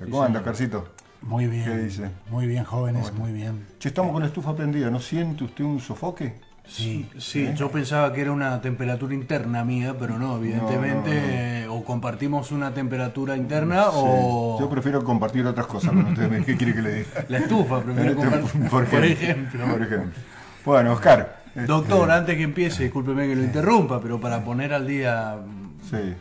¿Cómo anda, Carcito? Muy bien. ¿Qué dice? Muy bien, jóvenes, Bueno. muy bien. Che, estamos con la estufa prendida, ¿no siente usted un sofoque? Sí, Sí, yo pensaba que era una temperatura interna mía, pero no, evidentemente o compartimos una temperatura interna Sí. o Yo prefiero compartir otras cosas con ustedes. ¿Qué quiere que le diga? la estufa, prefiero compartir, Por ejemplo. Bueno, Oscar. Doctor, antes que empiece, discúlpeme que lo interrumpa, pero para poner al día, Sí.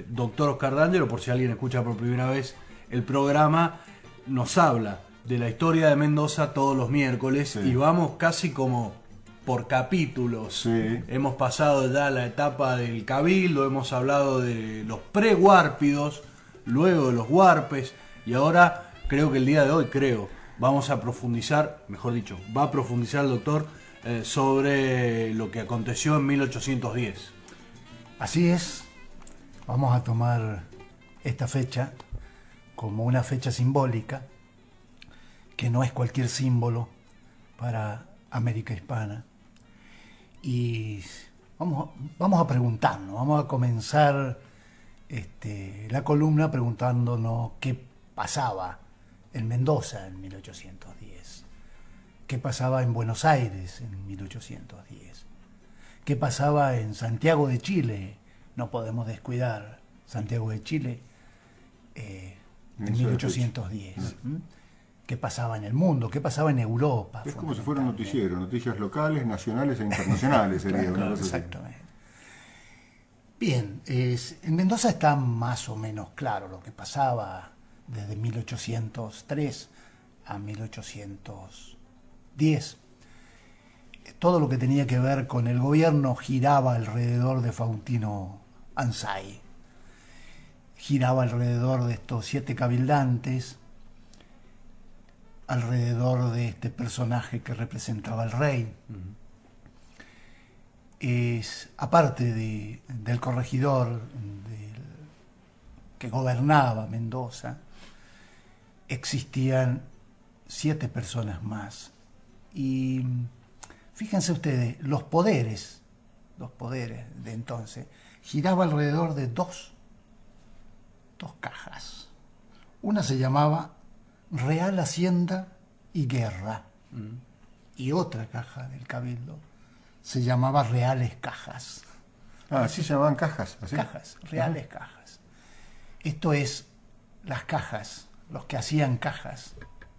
doctor Oscar D'Angelo, por si alguien escucha por primera vez el programa, nos habla de la historia de Mendoza todos los miércoles Sí. y vamos casi como por capítulos. Sí. Hemos pasado ya la etapa del cabildo, hemos hablado de los pre-huárpidos, luego de los huarpes y ahora creo que el día de hoy, vamos a profundizar, mejor dicho, va a profundizar el doctor sobre lo que aconteció en 1810. Así es. Vamos a tomar esta fecha como una fecha simbólica, que no es cualquier símbolo para América Hispana. Y vamos a preguntarnos, vamos a comenzar la columna preguntándonos qué pasaba en Mendoza en 1810, qué pasaba en Buenos Aires en 1810, qué pasaba en Santiago de Chile. No podemos descuidar Santiago de Chile en 1810. ¿Qué pasaba en el mundo? ¿Qué pasaba en Europa? Es como si fuera un noticiero, noticias locales, nacionales e internacionales sería una cosa así. Exactamente. Bien, en Mendoza está más o menos claro lo que pasaba desde 1803 a 1810. Todo lo que tenía que ver con el gobierno giraba alrededor de Faustino Anzai. Giraba alrededor de estos 7 cabildantes, alrededor de este personaje que representaba al rey. Aparte del corregidor que gobernaba Mendoza, existían 7 personas más. Y fíjense ustedes, los poderes de entonces, giraba alrededor de dos cajas. Una se llamaba Real Hacienda y Guerra, y otra caja del Cabildo se llamaba Reales Cajas. Ah, ¿así se llamaban cajas? ¿Así? Cajas, reales cajas. Esto es las cajas, los que hacían cajas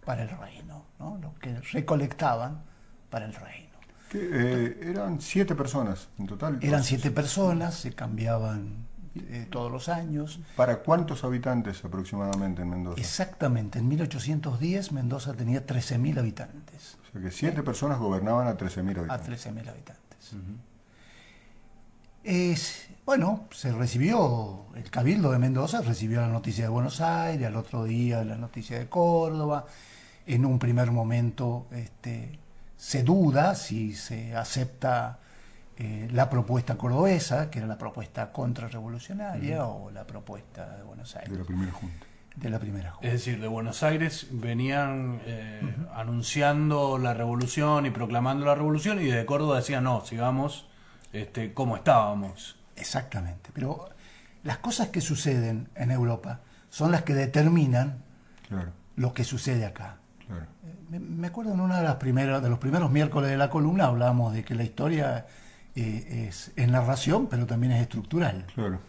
para el reino, ¿no? Los que recolectaban para el reino. Eran 7 personas en total. Eran 7 personas, se cambiaban todos los años. ¿Para cuántos habitantes aproximadamente en Mendoza? Exactamente, en 1810 Mendoza tenía 13.000 habitantes. O sea que 7 personas gobernaban a 13.000 habitantes. A 13.000 habitantes. Bueno, se recibió, el Cabildo de Mendoza recibió la noticia de Buenos Aires, al otro día la noticia de Córdoba. En un primer momento se duda si se acepta la propuesta cordobesa, que era la propuesta contrarrevolucionaria, o la propuesta de Buenos Aires. De la primera junta. De la primera junta. Es decir, de Buenos Aires venían anunciando la revolución y proclamando la revolución, y desde Córdoba decían no, sigamos como estábamos. Exactamente, pero las cosas que suceden en Europa son las que determinan lo que sucede acá. Claro. Me acuerdo en uno de los primeros miércoles de la columna hablábamos de que la historia es narración, pero también es estructural. Claro.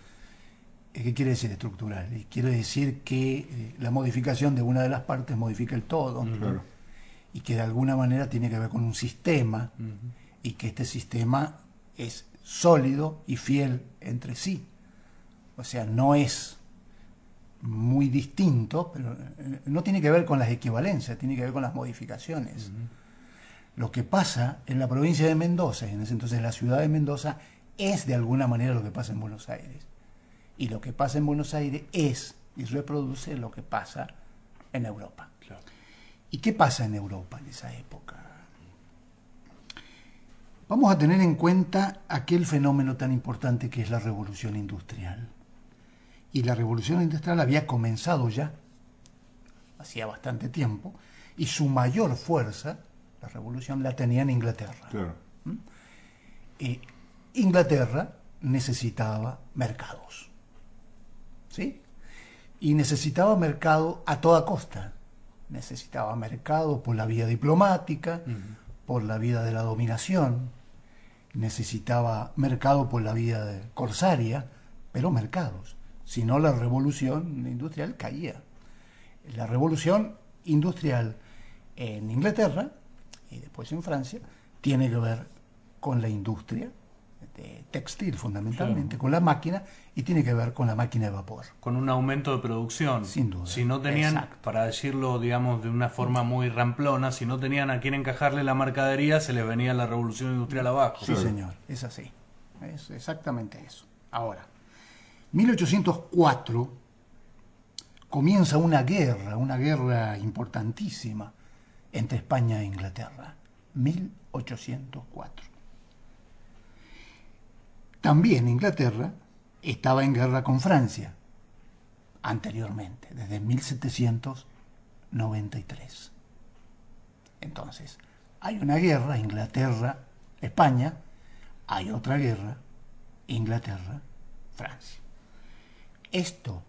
¿Qué quiere decir estructural? Quiere decir que la modificación de una de las partes modifica el todo, Claro. y que de alguna manera tiene que ver con un sistema, y que este sistema es sólido y fiel entre sí. O sea, no es muy distinto, pero no tiene que ver con las equivalencias, tiene que ver con las modificaciones. Lo que pasa en la provincia de Mendoza, en ese entonces la ciudad de Mendoza, es de alguna manera lo que pasa en Buenos Aires. Y lo que pasa en Buenos Aires es y reproduce lo que pasa en Europa. Claro. ¿Y qué pasa en Europa en esa época? Vamos a tener en cuenta aquel fenómeno tan importante que es la revolución industrial. Y la revolución industrial había comenzado ya, hacía bastante tiempo, y su mayor fuerza, la revolución, la tenía en Inglaterra. Claro. Inglaterra necesitaba mercados, ¿sí? y necesitaba mercado a toda costa. Necesitaba mercado por la vía diplomática, por la vía de la dominación, necesitaba mercado por la vía corsaria, pero mercados. Si no, la revolución industrial caía. La revolución industrial en Inglaterra y después en Francia tiene que ver con la industria de textil fundamentalmente, Claro. con la máquina, y tiene que ver con la máquina de vapor. Con un aumento de producción. Sin duda. Si no tenían, Exacto. para decirlo, digamos, de una forma muy ramplona, si no tenían a quién encajarle la mercadería, se les venía la revolución industrial abajo. Sí, señor, es así. Es exactamente eso. Ahora, 1804 comienza una guerra importantísima entre España e Inglaterra. 1804. También Inglaterra estaba en guerra con Francia anteriormente, desde 1793. Entonces, hay una guerra, Inglaterra-España, hay otra guerra, Inglaterra-Francia. Esto,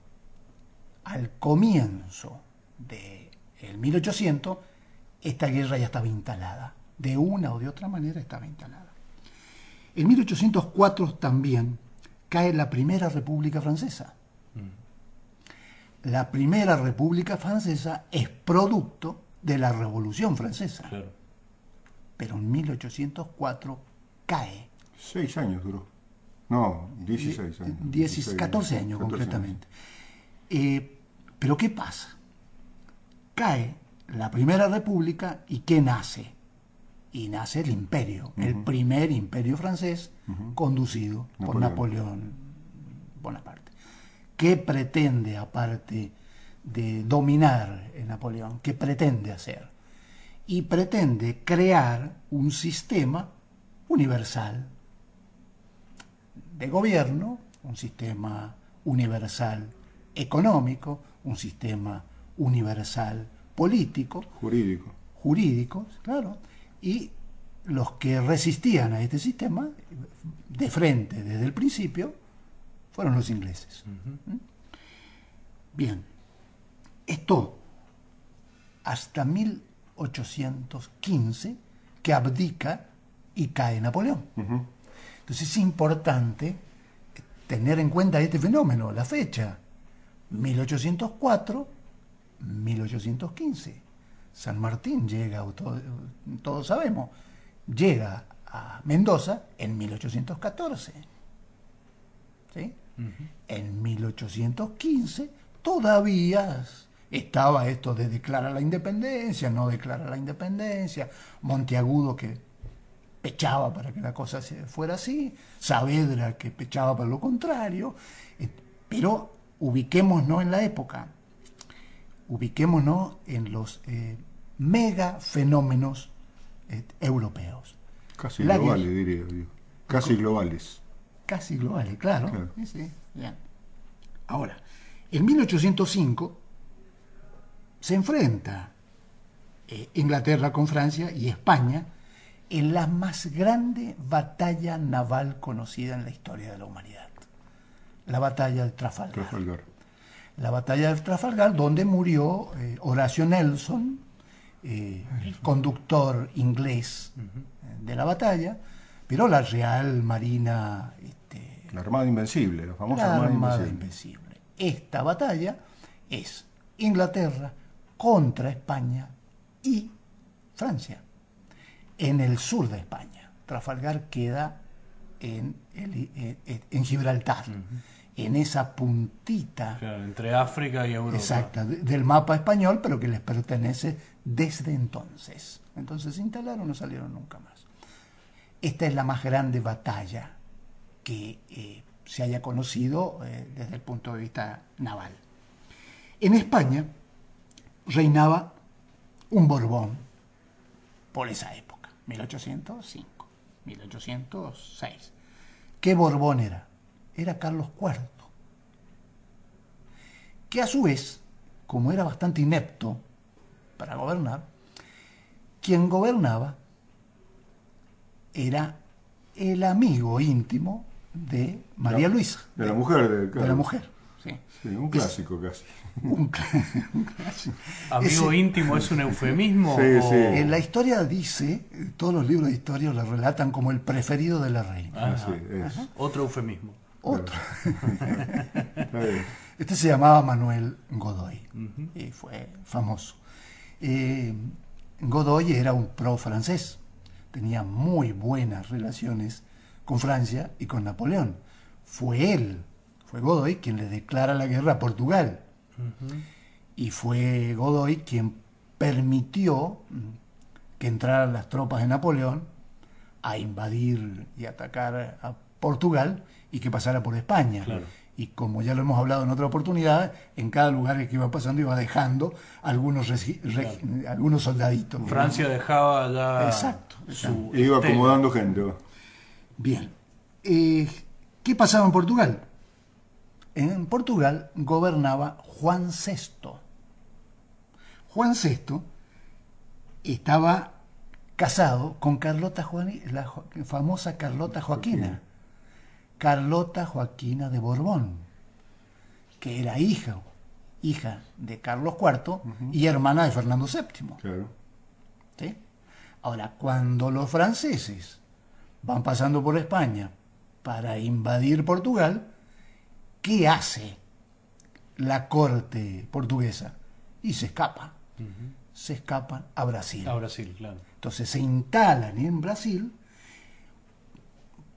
al comienzo del 1800, esta guerra ya estaba instalada. De una o de otra manera estaba instalada. En 1804 también cae la Primera República Francesa. La Primera República Francesa es producto de la Revolución Francesa. Claro. Pero en 1804 cae. 6 años duró. No, 16 años. 14 años 14 concretamente. Pero ¿qué pasa? Cae la Primera República y ¿qué nace? Y nace el imperio, el primer imperio francés conducido por Napoleón Bonaparte. ¿Qué pretende, aparte de dominar Napoleón? ¿Qué pretende hacer? Y pretende crear un sistema universal de gobierno, un sistema universal económico, un sistema universal político, jurídico, claro, y los que resistían a este sistema de frente desde el principio fueron los ingleses. Bien, esto hasta 1815 que abdica y cae Napoleón. Entonces es importante tener en cuenta este fenómeno, la fecha, 1804, 1815. San Martín llega, todos sabemos, llega a Mendoza en 1814. ¿Sí? En 1815 todavía estaba esto de declarar la independencia, no declarar la independencia, Monteagudo que pechaba para que la cosa fuera así, Saavedra que pechaba para lo contrario, pero ubiquémonos en la época, ubiquémonos en los mega fenómenos europeos. Casi globales, diría yo. Casi globales. Casi globales, claro. Sí, bien. Ahora, en 1805 se enfrenta Inglaterra con Francia y España en la más grande batalla naval conocida en la historia de la humanidad. La batalla de Trafalgar. La batalla de Trafalgar, donde murió Horatio Nelson, el conductor inglés de la batalla, pero la Real Marina... la Armada Invencible, la famosa Armada Invencible. Esta batalla es Inglaterra contra España y Francia, en el sur de España. Trafalgar queda en Gibraltar, en esa puntita, claro, entre África y Europa. Exacta, del mapa español, pero que les pertenece desde entonces. Entonces se instalaron, no salieron nunca más. Esta es la más grande batalla que se haya conocido desde el punto de vista naval. En España reinaba un Borbón por esa época, 1805, 1806. ¿Qué Borbón era? Era Carlos IV, que a su vez, como era bastante inepto para gobernar, quien gobernaba era el amigo íntimo de María Luisa. De la mujer. De la mujer, ¿sí? Sí, un clásico casi. Un clásico. ¿Amigo íntimo es un eufemismo? Sí, o- sí. En la historia dice, todos los libros de historia lo relatan como el preferido de la reina. Ah, Así es. Otro eufemismo. Otro. Está bien. Este se llamaba Manuel Godoy y fue famoso. Godoy era un pro francés, tenía muy buenas relaciones con Francia y con Napoleón. Fue Godoy quien le declara la guerra a Portugal. Y fue Godoy quien permitió que entraran las tropas de Napoleón a invadir y atacar a Portugal y que pasara por España. Claro. Y como ya lo hemos hablado en otra oportunidad, en cada lugar que iba pasando iba dejando algunos soldaditos. Francia dejaba ya Exacto, su Iba estela. acomodando gente. Bien. ¿Qué pasaba en Portugal? En Portugal gobernaba Juan VI. Juan VI estaba casado con la famosa Carlota Joaquina. Carlota Joaquina de Borbón, que era hija de Carlos IV y hermana de Fernando VII. Claro. ¿Sí? Ahora, cuando los franceses van pasando por España para invadir Portugal, ¿qué hace la corte portuguesa? Y se escapan. Se escapan a Brasil. A Brasil, claro. Entonces se instalan en Brasil,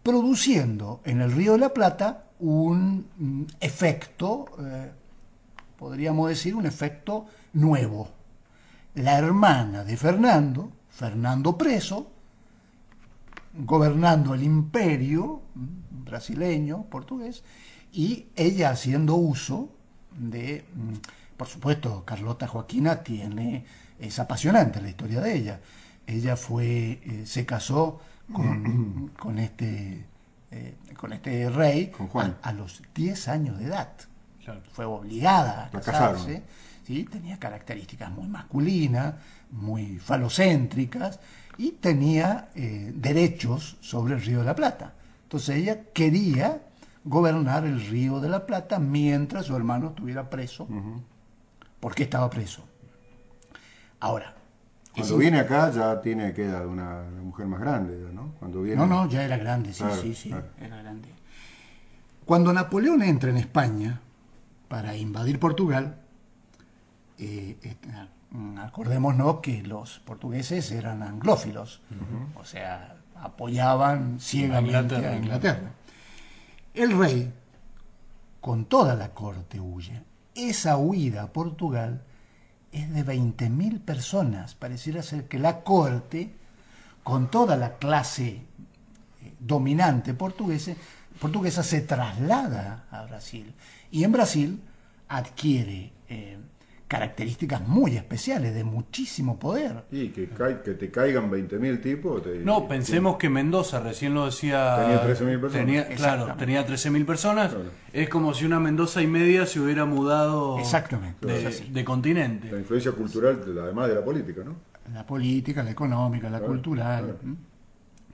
produciendo en el Río de la Plata un efecto, podríamos decir, un efecto nuevo. La hermana de Fernando preso, gobernando el imperio brasileño, portugués, y ella haciendo uso de, por supuesto, Carlota Joaquina es apasionante la historia de ella. Ella se casó con este rey Con Juan. a los 10 años de edad. Claro. Fue obligada a La casarse. casaron. ¿Sí? Tenía características muy masculinas, muy falocéntricas y tenía derechos sobre el Río de la Plata. Entonces ella quería gobernar el Río de la Plata mientras su hermano estuviera preso. ¿Por qué estaba preso? Ahora, Cuando viene acá ya tiene que edad una mujer más grande, ¿no? Cuando viene... no, ya era grande, sí, Claro, sí, claro. era grande. Cuando Napoleón entra en España para invadir Portugal, acordémonos que los portugueses eran anglófilos, o sea, apoyaban ciegamente a Inglaterra. El rey, con toda la corte, huye. Esa huida a Portugal es de 20.000 personas. Pareciera ser que la corte, con toda la clase dominante portuguesa, se traslada a Brasil. Y en Brasil adquiere características muy especiales, de muchísimo poder. Y que te caigan 20.000 tipos... No, pensemos que Mendoza, recién lo decía... Tenía 13.000 personas. Claro, tenía 13.000 personas. Claro. Es como si una Mendoza y media se hubiera mudado Exactamente, es así. de continente. La influencia cultural, además de la política, ¿no? La política, la económica, la Claro, cultural. claro.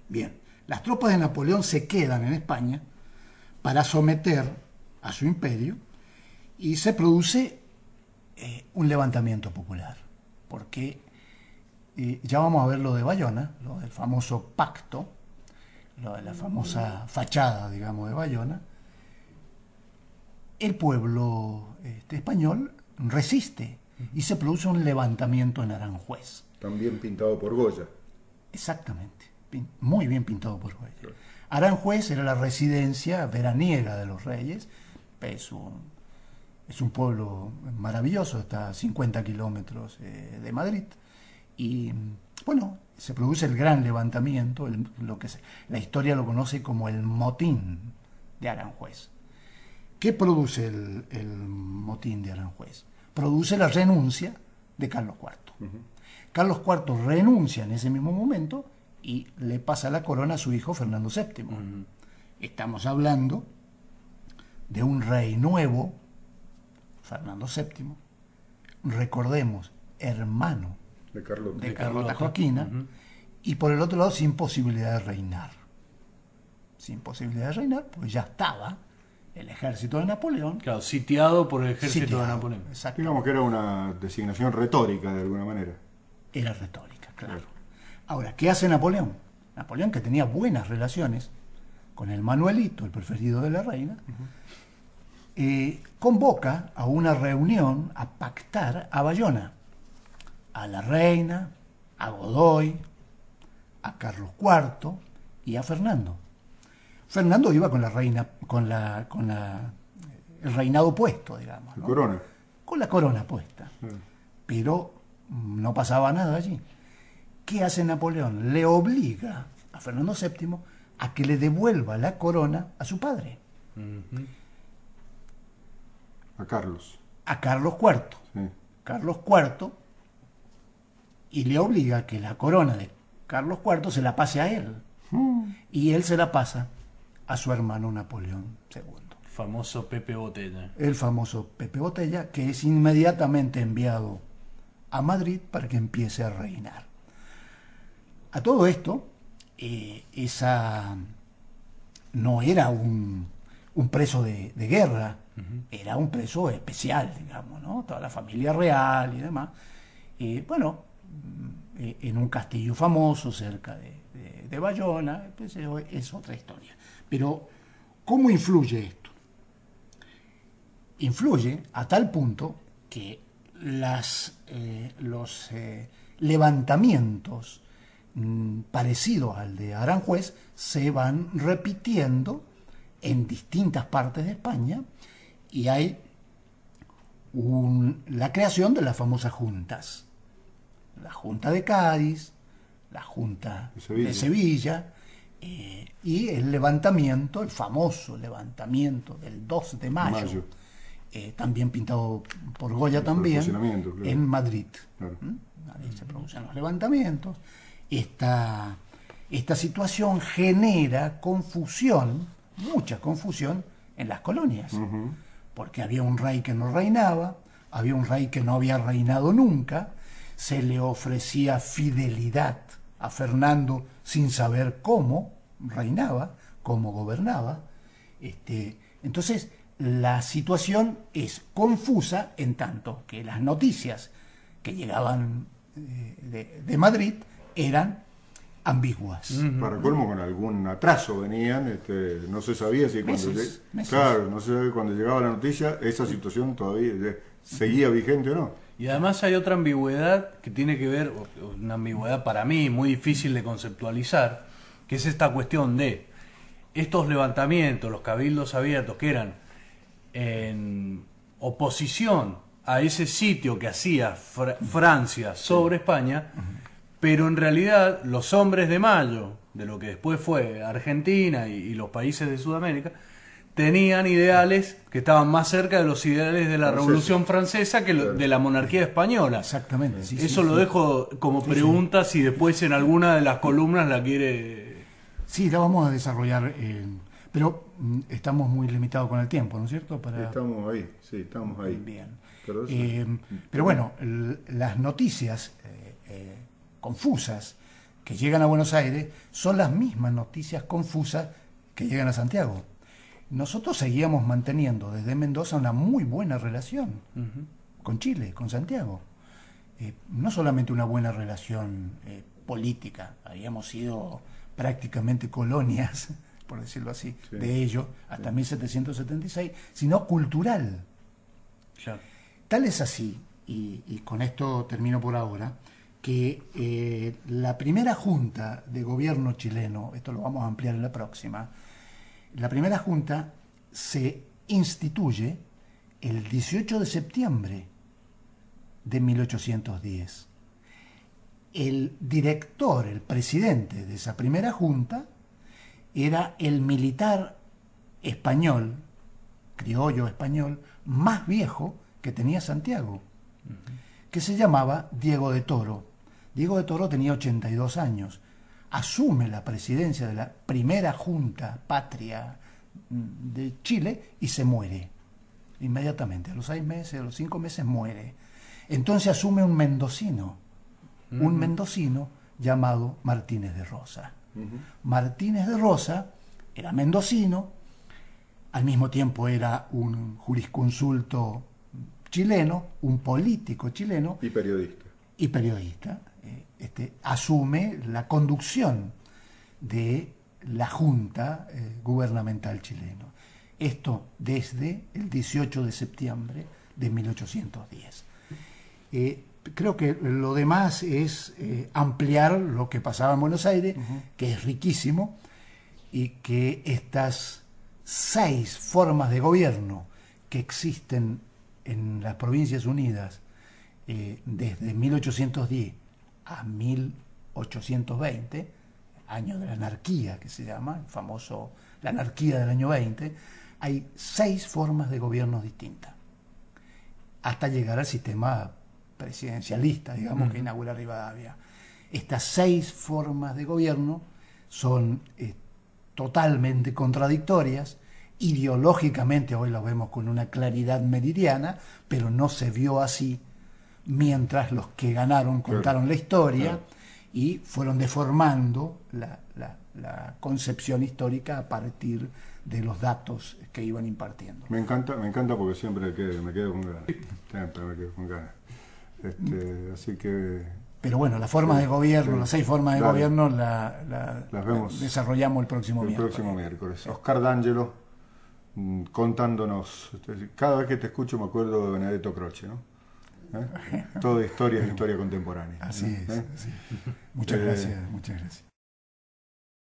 Bien, las tropas de Napoleón se quedan en España para someter a su imperio y se produce un levantamiento popular, porque ya vamos a ver lo de Bayona, lo del famoso pacto, lo de la famosa fachada, digamos, de Bayona. El pueblo español resiste y se produce un levantamiento en Aranjuez. También pintado por Goya. Exactamente, muy bien pintado por Goya. Aranjuez era la residencia veraniega de los reyes, es un pueblo maravilloso, está a 50 kilómetros de Madrid, y bueno, se produce el gran levantamiento, la historia lo conoce como el motín de Aranjuez. ¿Qué produce el motín de Aranjuez? Produce la renuncia de Carlos IV. Carlos IV renuncia en ese mismo momento y le pasa la corona a su hijo Fernando VII. Estamos hablando de un rey nuevo, Fernando VII, recordemos, hermano De Carlos. de Carlota Joaquina, y por el otro lado sin posibilidad de reinar. Sin posibilidad de reinar, pues ya estaba el ejército de Napoleón. Claro, sitiado por el ejército sitiado. de Napoleón. Exacto. Digamos que era una designación retórica de alguna manera. Era retórica, claro. Ahora, ¿qué hace Napoleón? Napoleón, que tenía buenas relaciones con el Manuelito, el preferido de la reina, convoca a una reunión a pactar a Bayona, a la reina, a Godoy, a Carlos IV y a Fernando. Fernando iba con la reina, con el reinado puesto, digamos, La ¿no? corona. Con la corona puesta. Pero no pasaba nada allí. ¿Qué hace Napoleón? Le obliga a Fernando VII a que le devuelva la corona a su padre, A Carlos. a Carlos IV. Sí. Carlos IV, y le obliga a que la corona de Carlos IV se la pase a él. Y él se la pasa a su hermano Napoleón II. Famoso Pepe Botella. El famoso Pepe Botella, que es inmediatamente enviado a Madrid para que empiece a reinar. A todo esto, esa no era un preso de guerra, era un preso especial, digamos, ¿no? Toda la familia real y demás. Bueno, en un castillo famoso cerca de Bayona, pues es otra historia. Pero, ¿cómo influye esto? Influye a tal punto que los levantamientos parecidos al de Aranjuez se van repitiendo en distintas partes de España y hay la creación de las famosas juntas. La Junta de Cádiz, la Junta de Sevilla y el levantamiento, el famoso levantamiento del 2 de mayo. También pintado por Goya también, claro. En Madrid. Claro. Ahí se producen los levantamientos. Esta situación genera confusión, mucha confusión en las colonias, porque había un rey que no reinaba, había un rey que no había reinado nunca, se le ofrecía fidelidad a Fernando sin saber cómo reinaba, cómo gobernaba. Entonces, la situación es confusa en tanto que las noticias que llegaban de Madrid eran ambiguas. Para colmo, con algún atraso venían, no se sabía si meses. Claro, no se sabía cuando llegaba la noticia, esa situación todavía seguía vigente o no. Y además hay otra ambigüedad que tiene que ver, una ambigüedad para mí muy difícil de conceptualizar, que es esta cuestión de estos levantamientos, los cabildos abiertos, que eran en oposición a ese sitio que hacía Francia sobre España, pero en realidad los hombres de Mayo, de lo que después fue Argentina y los países de Sudamérica, tenían ideales que estaban más cerca de los ideales de la Revolución Francesa que de la monarquía española. Exactamente. Sí, eso lo dejo como pregunta, si después en alguna de las columnas la quiere... Sí, la vamos a desarrollar, pero estamos muy limitados con el tiempo, ¿no es cierto? Estamos ahí, sí, estamos ahí. Bien. Pero bueno, las noticias confusas que llegan a Buenos Aires son las mismas noticias confusas que llegan a Santiago. Nosotros seguíamos manteniendo desde Mendoza una muy buena relación con Chile, con Santiago. No solamente una buena relación política, habíamos sido prácticamente colonias, por decirlo así, de ellos hasta 1776, sino cultural. Claro. Tal es así, y con esto termino por ahora, que la primera junta de gobierno chileno, esto lo vamos a ampliar en la próxima, la primera junta se instituye el 18 de septiembre de 1810. El director, el presidente de esa primera junta, era el militar español, criollo español, más viejo que tenía Santiago, que se llamaba Diego de Toro. Diego de Toro tenía 82 años. Asume la presidencia de la primera junta patria de Chile y se muere inmediatamente. A los 6 meses, a los 5 meses muere. Entonces asume un mendocino llamado Martínez de Rosa. Martínez de Rosa era mendocino, al mismo tiempo era un jurisconsulto chileno, un político chileno Y periodista. y periodista. Asume la conducción de la Junta Gubernamental chileno. Esto desde el 18 de septiembre de 1810. Creo que lo demás es ampliar lo que pasaba en Buenos Aires, que es riquísimo, y que estas 6 formas de gobierno que existen en las Provincias Unidas desde 1810 a 1820, año de la anarquía que se llama, el famoso, la anarquía del año 20, hay 6 formas de gobierno distintas, hasta llegar al sistema presidencialista, digamos, que inaugura Rivadavia. Estas 6 formas de gobierno son totalmente contradictorias, ideológicamente hoy lo vemos con una claridad meridiana, pero no se vio así mientras los que ganaron contaron la historia y fueron deformando la concepción histórica a partir de los datos que iban impartiendo. Me encanta porque siempre me quedo con ganas. Siempre me quedo con ganas. Así que... Pero bueno, las formas de gobierno, las 6 formas de gobierno las vemos desarrollamos el próximo miércoles. Oscar D'Angelo contándonos, cada vez que te escucho me acuerdo de Benedetto Croce, ¿no? Toda historia es historia contemporánea. Así es. Así. Muchas gracias.